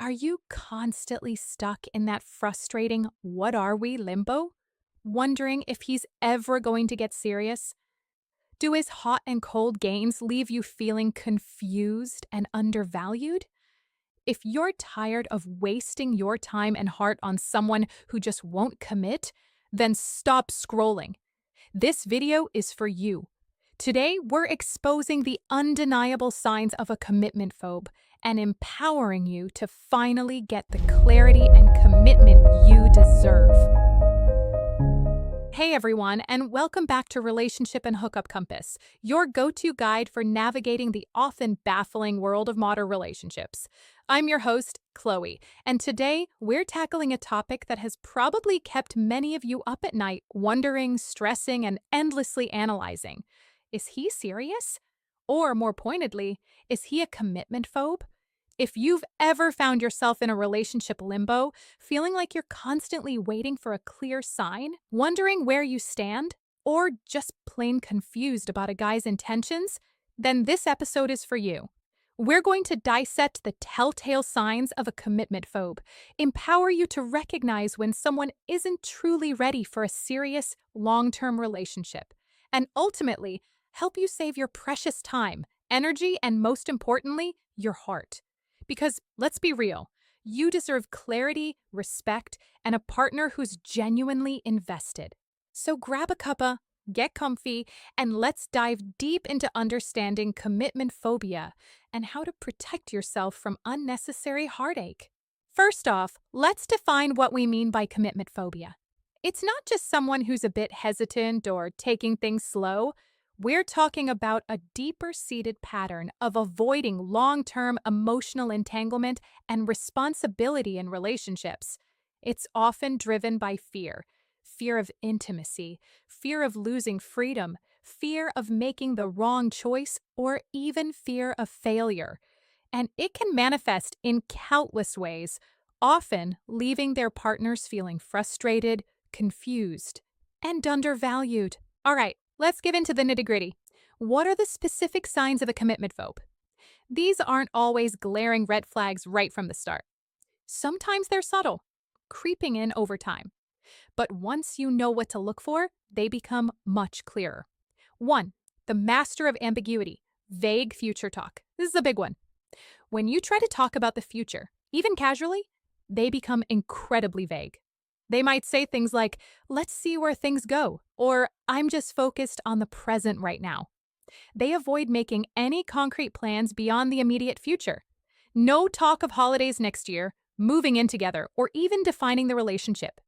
Are you constantly stuck in that frustrating "what are we" limbo? Wondering if he's ever going to get serious? Do his hot and cold games leave you feeling confused and undervalued? If you're tired of wasting your time and heart on someone who just won't commit, then stop scrolling. This video is for you. Today, we're exposing the undeniable signs of a commitment phobe and empowering you to finally get the clarity and commitment you deserve. Hey everyone, and welcome back to Relationship and Hookup Compass, your go-to guide for navigating the often baffling world of modern relationships. I'm your host, Chloe, and today we're tackling a topic that has probably kept many of you up at night, wondering, stressing, and endlessly analyzing. Is he serious? Or more pointedly, is he a commitment phobe? If you've ever found yourself in a relationship limbo, feeling like you're constantly waiting for a clear sign, wondering where you stand, or just plain confused about a guy's intentions, then this episode is for you. We're going to dissect the telltale signs of a commitment phobe, empower you to recognize when someone isn't truly ready for a serious, long-term relationship, and ultimately help you save your precious time, energy, and most importantly, your heart. Because let's be real, you deserve clarity, respect, and a partner who's genuinely invested. So grab a cuppa, get comfy, and let's dive deep into understanding commitment phobia and how to protect yourself from unnecessary heartache. First off, let's define what we mean by commitment phobia. It's not just someone who's a bit hesitant or taking things slow. We're talking about a deeper-seated pattern of avoiding long-term emotional entanglement and responsibility in relationships. It's often driven by fear of intimacy, fear of losing freedom, fear of making the wrong choice, or even fear of failure. And it can manifest in countless ways, often leaving their partners feeling frustrated, confused, and undervalued. All right. Let's get into the nitty-gritty. What are the specific signs of a commitment phobe? These aren't always glaring red flags right from the start. Sometimes they're subtle, creeping in over time. But once you know what to look for, they become much clearer. 1. The master of ambiguity, vague future talk. This is a big one. When you try to talk about the future, even casually, they become incredibly vague. They might say things like, "Let's see where things go," or "I'm just focused on the present right now." They avoid making any concrete plans beyond the immediate future. No talk of holidays next year, moving in together, or even defining the relationship.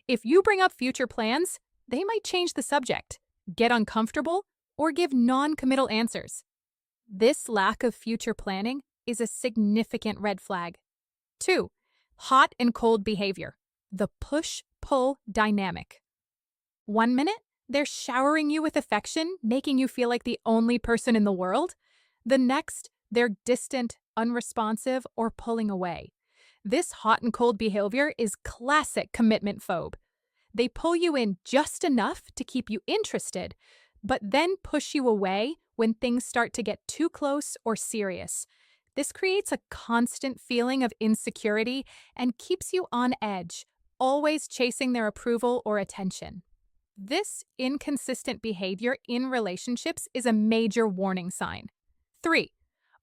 If you bring up future plans, they might change the subject, get uncomfortable, or give non-committal answers. This lack of future planning is a significant red flag. 2. Hot and cold behavior. The push-pull dynamic. 1 minute, they're showering you with affection, making you feel like the only person in the world. The next, they're distant, unresponsive, or pulling away. This hot and cold behavior is classic commitment phobe. They pull you in just enough to keep you interested, but then push you away when things start to get too close or serious. This creates a constant feeling of insecurity and keeps you on edge, always chasing their approval or attention. This inconsistent behavior in relationships is a major warning sign. 3.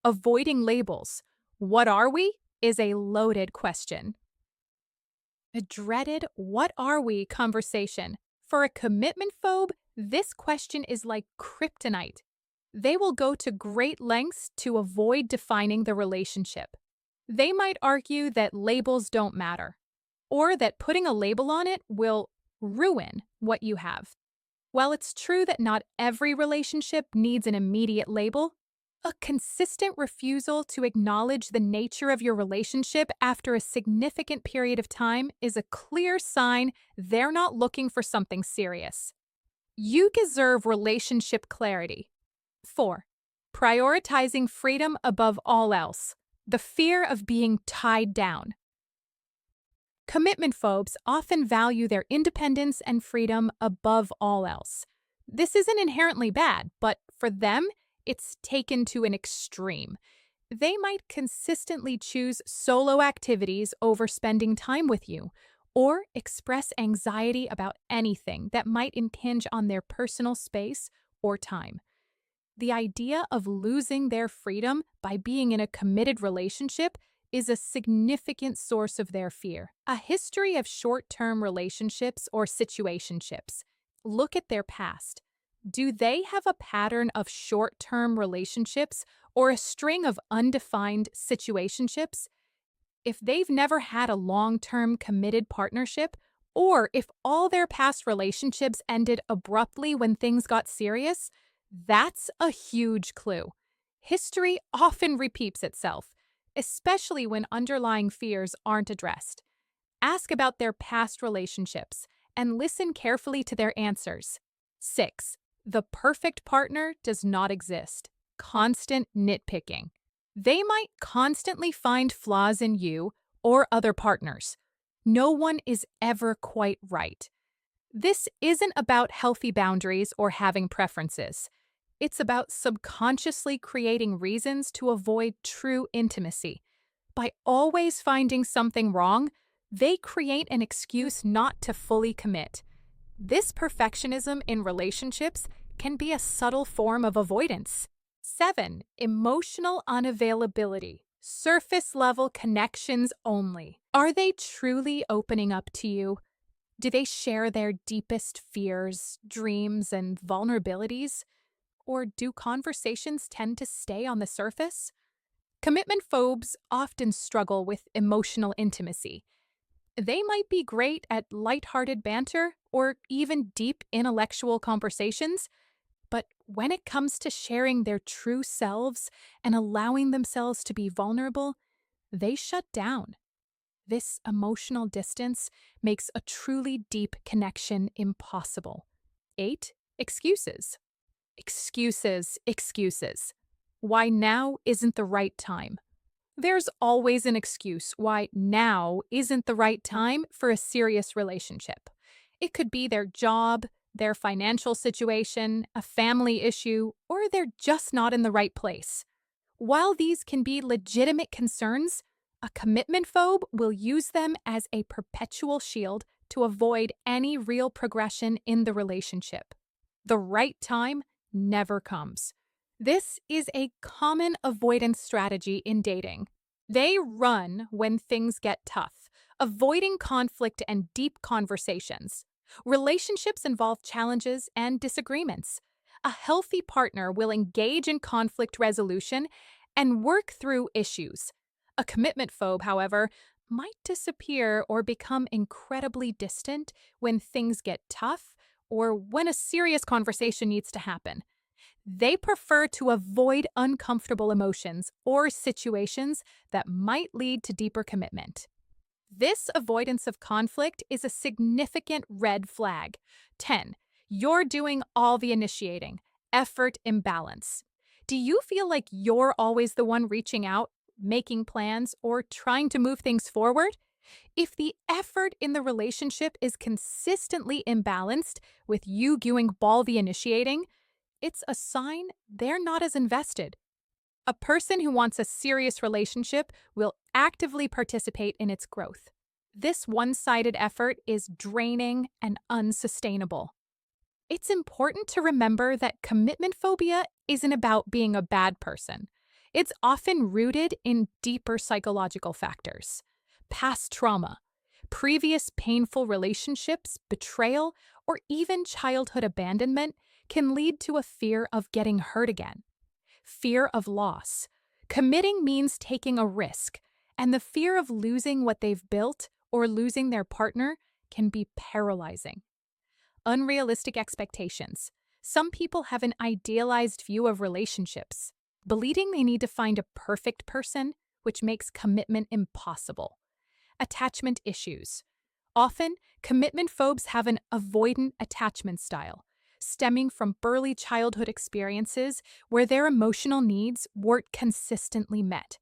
Avoiding labels. What are we? Is a loaded question. A dreaded "what are we" conversation. For a commitment phobe, this question is like kryptonite. They will go to great lengths to avoid defining the relationship. They might argue that labels don't matter, or that putting a label on it will ruin what you have. While it's true that not every relationship needs an immediate label, a consistent refusal to acknowledge the nature of your relationship after a significant period of time is a clear sign they're not looking for something serious. You deserve relationship clarity. 4. Prioritizing freedom above all else. The fear of being tied down. Commitment phobes often value their independence and freedom above all else. This isn't inherently bad, but for them, it's taken to an extreme. They might consistently choose solo activities over spending time with you, or express anxiety about anything that might impinge on their personal space or time. The idea of losing their freedom by being in a committed relationship is a significant source of their fear. A history of short-term relationships or situationships. Look at their past. Do they have a pattern of short-term relationships or a string of undefined situationships? If they've never had a long-term committed partnership, or if all their past relationships ended abruptly when things got serious, that's a huge clue. History often repeats itself, especially when underlying fears aren't addressed. Ask about their past relationships and listen carefully to their answers. 6. The perfect partner does not exist. Constant nitpicking. They might constantly find flaws in you or other partners. No one is ever quite right. This isn't about healthy boundaries or having preferences. It's about subconsciously creating reasons to avoid true intimacy. By always finding something wrong, they create an excuse not to fully commit. This perfectionism in relationships can be a subtle form of avoidance. 7. Emotional unavailability. Surface level connections only. Are they truly opening up to you? Do they share their deepest fears, dreams, and vulnerabilities? Or do conversations tend to stay on the surface? Commitment-phobes often struggle with emotional intimacy. They might be great at lighthearted banter or even deep intellectual conversations, but when it comes to sharing their true selves and allowing themselves to be vulnerable, they shut down. This emotional distance makes a truly deep connection impossible. 8. Excuses. Excuses. Why now isn't the right time? There's always an excuse why now isn't the right time for a serious relationship. It could be their job, their financial situation, a family issue, or they're just not in the right place. While these can be legitimate concerns, a commitment phobe will use them as a perpetual shield to avoid any real progression in the relationship. The right time never comes. This is a common avoidance strategy in dating. They run when things get tough, avoiding conflict and deep conversations. Relationships involve challenges and disagreements. A healthy partner will engage in conflict resolution and work through issues. A commitment phobe, however, might disappear or become incredibly distant when things get tough or when a serious conversation needs to happen. They prefer to avoid uncomfortable emotions or situations that might lead to deeper commitment. This avoidance of conflict is a significant red flag. 10. You're doing all the initiating. Effort imbalance. Do you feel like you're always the one reaching out, making plans, or trying to move things forward? If the effort in the relationship is consistently imbalanced, with you doing all the initiating, it's a sign they're not as invested. A person who wants a serious relationship will actively participate in its growth. This one-sided effort is draining and unsustainable. It's important to remember that commitment phobia isn't about being a bad person. It's often rooted in deeper psychological factors. Past trauma, previous painful relationships, betrayal, or even childhood abandonment can lead to a fear of getting hurt again. Fear of loss. Committing means taking a risk, and the fear of losing what they've built or losing their partner can be paralyzing. Unrealistic expectations. Some people have an idealized view of relationships, believing they need to find a perfect person, which makes commitment impossible. Attachment issues. Often, commitment phobes have an avoidant attachment style, stemming from early childhood experiences where their emotional needs weren't consistently met.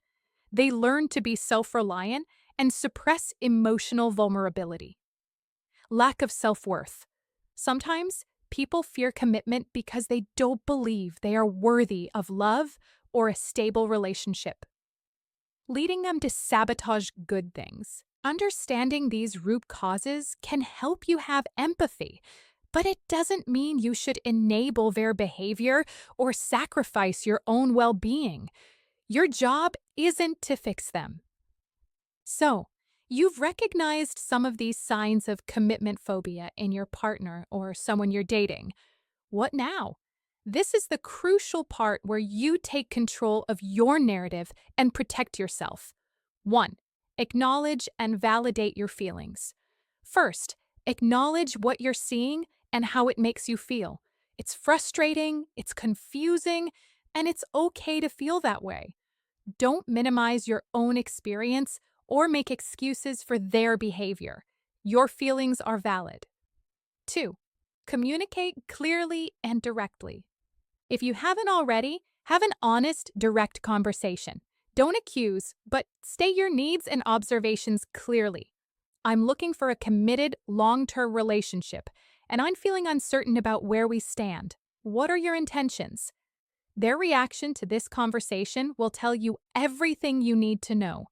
They learn to be self-reliant and suppress emotional vulnerability. Lack of self-worth. Sometimes, people fear commitment because they don't believe they are worthy of love or a stable relationship. leading them to sabotage good things. Understanding these root causes can help you have empathy, but it doesn't mean you should enable their behavior or sacrifice your own well-being. Your job isn't to fix them. So, you've recognized some of these signs of commitment phobia in your partner or someone you're dating. What now? This is the crucial part where you take control of your narrative and protect yourself. 1. Acknowledge and validate your feelings. First, acknowledge what you're seeing and how it makes you feel. It's frustrating, it's confusing, and it's okay to feel that way. Don't minimize your own experience or make excuses for their behavior. Your feelings are valid. 2. Communicate clearly and directly. If you haven't already, have an honest, direct conversation. Don't accuse, but state your needs and observations clearly. I'm looking for a committed, long-term relationship, and I'm feeling uncertain about where we stand. What are your intentions? Their reaction to this conversation will tell you everything you need to know.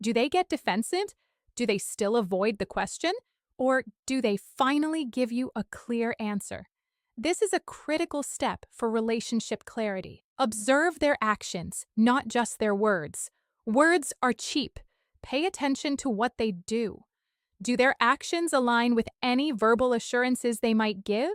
Do they get defensive? Do they still avoid the question? Or do they finally give you a clear answer? This is a critical step for relationship clarity. Observe their actions, not just their words. Words are cheap. Pay attention to what they do. Do their actions align with any verbal assurances they might give?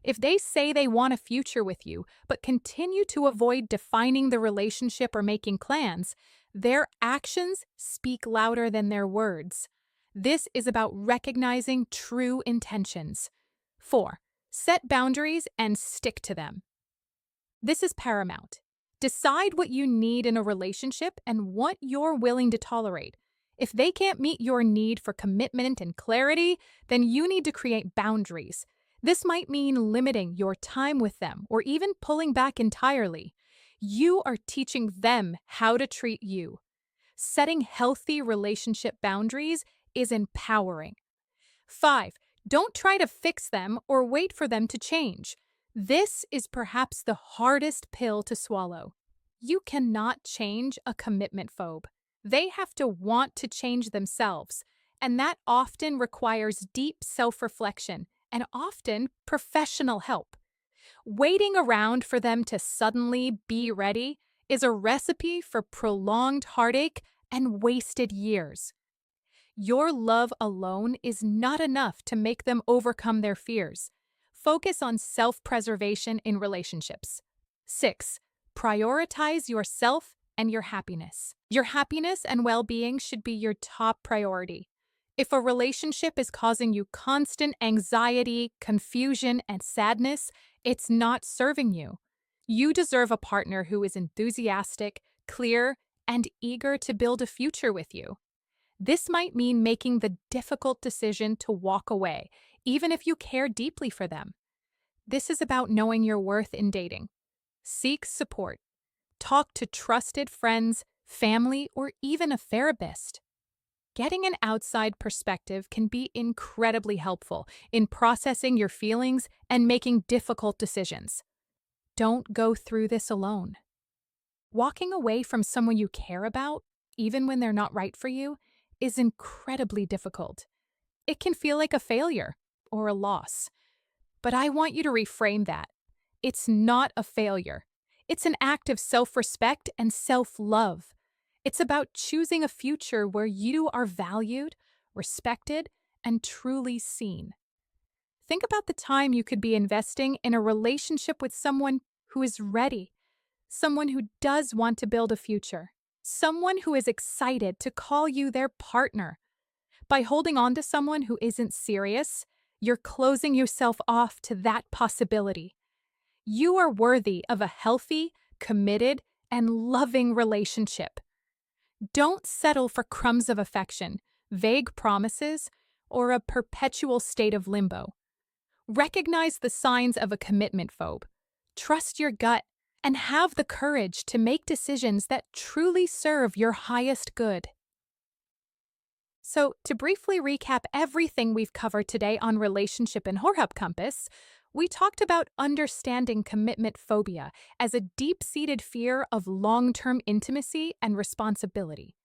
If they say they want a future with you, but continue to avoid defining the relationship or making plans, their actions speak louder than their words. This is about recognizing true intentions. 4. Set boundaries and stick to them. This is paramount. Decide what you need in a relationship and what you're willing to tolerate. If they can't meet your need for commitment and clarity, then you need to create boundaries. This might mean limiting your time with them or even pulling back entirely. You are teaching them how to treat you. Setting healthy relationship boundaries is empowering. 5. Don't try to fix them or wait for them to change. This is perhaps the hardest pill to swallow. You cannot change a commitment phobe. They have to want to change themselves, and that often requires deep self-reflection and often professional help. Waiting around for them to suddenly be ready is a recipe for prolonged heartache and wasted years. Your love alone is not enough to make them overcome their fears. Focus on self-preservation in relationships. 6. Prioritize yourself and your happiness. Your happiness and well-being should be your top priority. If a relationship is causing you constant anxiety, confusion, and sadness, it's not serving you. You deserve a partner who is enthusiastic, clear, and eager to build a future with you. This might mean making the difficult decision to walk away, even if you care deeply for them. This is about knowing your worth in dating. Seek support. Talk to trusted friends, family, or even a therapist. Getting an outside perspective can be incredibly helpful in processing your feelings and making difficult decisions. Don't go through this alone. Walking away from someone you care about, even when they're not right for you, is incredibly difficult. It can feel like a failure or a loss. But I want you to reframe that. It's not a failure. It's an act of self-respect and self-love. It's about choosing a future where you are valued, respected, and truly seen. Think about the time you could be investing in a relationship with someone who is ready, someone who does want to build a future, someone who is excited to call you their partner. By holding on to someone who isn't serious, you're closing yourself off to that possibility. You are worthy of a healthy, committed, and loving relationship. Don't settle for crumbs of affection, vague promises, or a perpetual state of limbo. Recognize the signs of a commitment phobe. Trust your gut and have the courage to make decisions that truly serve your highest good. So, to briefly recap everything we've covered today on Relationship and Hookup Compass, we talked about understanding commitment phobia as a deep-seated fear of long-term intimacy and responsibility.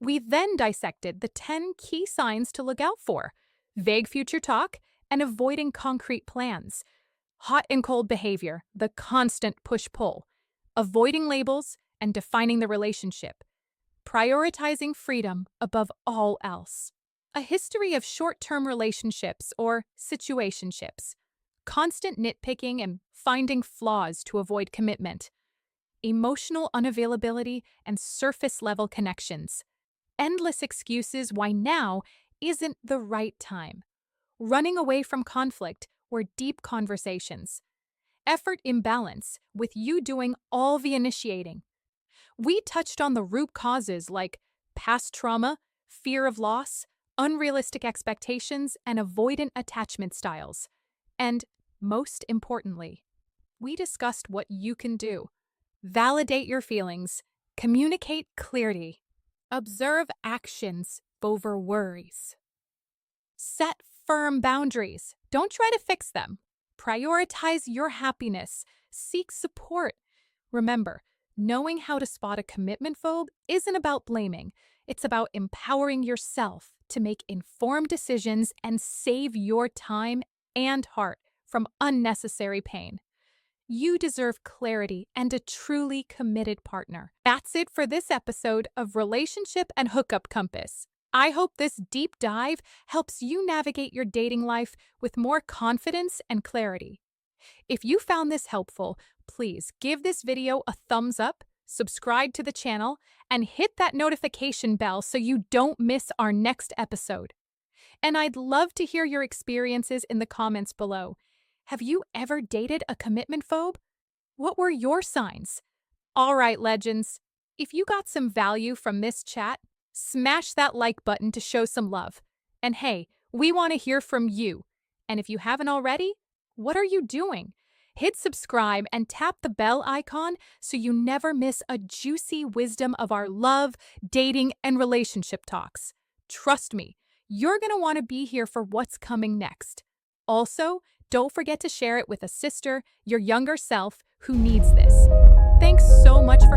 We then dissected the 10 key signs to look out for: vague future talk and avoiding concrete plans, hot and cold behavior, the constant push-pull, avoiding labels and defining the relationship, prioritizing freedom above all else, a history of short-term relationships or situationships, constant nitpicking and finding flaws to avoid commitment, emotional unavailability and surface-level connections, endless excuses why now isn't the right time, running away from conflict or deep conversations, effort imbalance with you doing all the initiating. We touched on the root causes like past trauma, fear of loss, unrealistic expectations, and avoidant attachment styles. And most importantly, we discussed what you can do. Validate your feelings, communicate clearly, observe actions over worries. Set firm boundaries. Don't try to fix them. Prioritize your happiness. Seek support. Remember, knowing how to spot a commitment phobe isn't about blaming. It's about empowering yourself to make informed decisions and save your time and heart from unnecessary pain. You deserve clarity and a truly committed partner. That's it for this episode of Relationship and Hookup Compass. I hope this deep dive helps you navigate your dating life with more confidence and clarity. If you found this helpful, please give this video a thumbs up, subscribe to the channel, and hit that notification bell so you don't miss our next episode. And I'd love to hear your experiences in the comments below. Have you ever dated a commitment phobe? What were your signs? All right, legends. If you got some value from this chat, smash that like button to show some love. And hey, we want to hear from you. And if you haven't already, what are you doing? Hit subscribe and tap the bell icon so you never miss a juicy wisdom of our love, dating, and relationship talks. Trust me, you're going to want to be here for what's coming next. Also, don't forget to share it with a sister, your younger self, who needs this. Thanks so much for